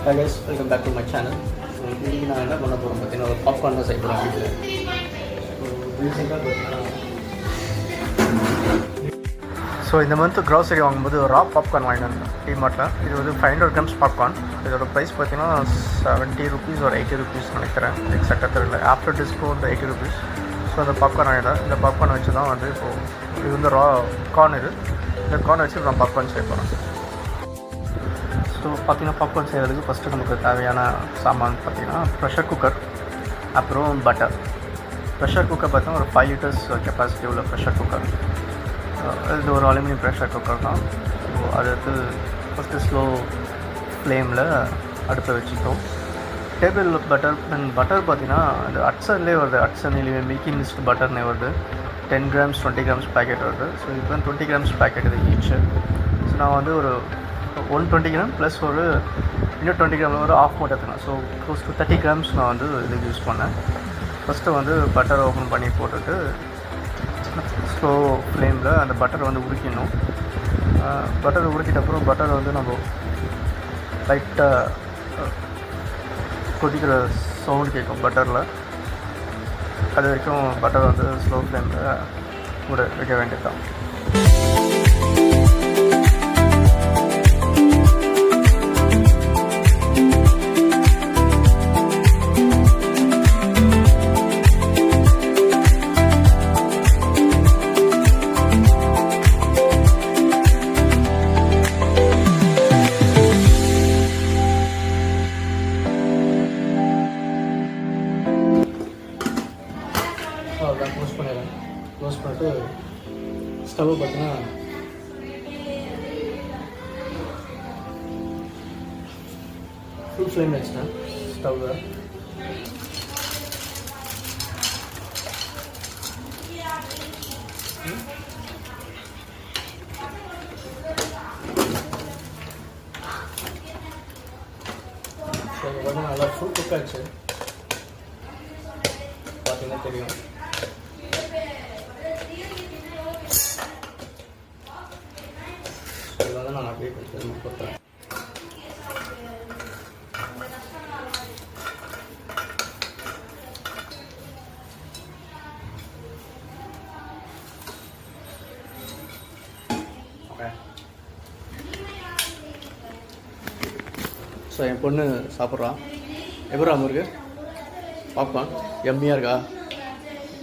Hi guys, welcome back to my channel. இன்றைக்கி நான் என்ன பண்ண போகிறோம் பார்த்தீங்கன்னா ஒரு பாப்கார்ன் தான் செய்ய போகிறோம் வீட்டில். ஸோ இந்த மந்த்து க்ராசரி வாங்கும்போது ரா பாப்கார்ன் வாங்கிட்டு வந்தேன் டிமார்ட்டில். இது வந்து 500 grams பாப்கார்ன். இதோட ப்ரைஸ் பார்த்தீங்கன்னா 70 rupees ஒரு 80 rupees நினைக்கிறேன், எக்ஸாக்டாக தெரியல. After discount 80 rupees. ஸோ அந்த பாப்கார்ன் வாங்கிட்டேன். இந்த பாப்கார்ன் வச்சு தான் வந்து இப்போது இது வந்து ரா கார்ன். இந்த கார்ன் வச்சு நான் பாப்கார்ன் செய்ய போகிறேன். ஸோ பார்த்திங்கன்னா பாப்கார்ன் செய்கிறதுக்கு ஃபஸ்ட்டு நமக்கு தேவையான சாமான் பார்த்திங்கன்னா ப்ரெஷர் குக்கர், அப்புறம் பட்டர். ப்ரெஷர் குக்கர் பார்த்தீங்கன்னா ஒரு 5 liters கெப்பாசிட்டி உள்ள ப்ரெஷர் குக்கர். இது ஒரு அலுமினியம் ப்ரெஷர் குக்கர் தான். ஸோ அது எடுத்து ஃபஸ்ட்டு ஸ்லோ ஃப்ளேமில் அடுப்பை வச்சுட்டோம். டேபிள் பட்டர் பார்த்திங்கன்னா அது அட்சன்லேயே வருது. அட்சன்லேயே மில்கி மிஸ்ட் பட்டர்னே வருது. 10 grams 20 grams பேக்கெட் வருது. ஸோ இப்போ 20 grams பேக்கெட் இது ஈச்சு. ஸோ நான் வந்து ஒரு 120 gram ப்ளஸ் ஒரு இன்னும் 20 gram ஒரு ஆஃப் மட்டும் எடுத்துக்கலாம். ஸோ க்ளோஸ் டு 30 grams நான் வந்து இதுக்கு யூஸ் பண்ணேன். ஃபஸ்ட்டு வந்து பட்டர் ஓப்பன் பண்ணி போட்டுட்டு ஸ்லோ ஃப்ளேமில் அந்த பட்டரை வந்து உருக்கிடணும். பட்டரை உருக்கிட்ட அப்புறம் பட்டரை வந்து நம்ம லைட்டாக கொதிக்கிற சவுண்டு கேட்கும் பட்டரில். அது வரைக்கும் பட்டர் வந்து ஸ்லோ ஃப்ளேமில் கூட வைக்க வேண்டியது தான். அதான் க்ளோஸ் பண்ணிடுறேன். க்ளோஸ் பண்ணிட்டு ஸ்டவ்வை பார்த்தீங்கன்னா ஃபுல் ஃப்ளேம் வச்சுட்டேன் ஸ்டவ்வை. ஸோ இது வந்து நல்லா ஃபுல் குக் ஆச்சு பார்த்தீங்கன்னா தெரியும். நான் அப்படியே கொஞ்சம் போட்டேன். ஸோ என் பொண்ணு சாப்பிட்றான். எப்படா இருக்கு பாப்கார்ன்? எம்மியாக இருக்கா?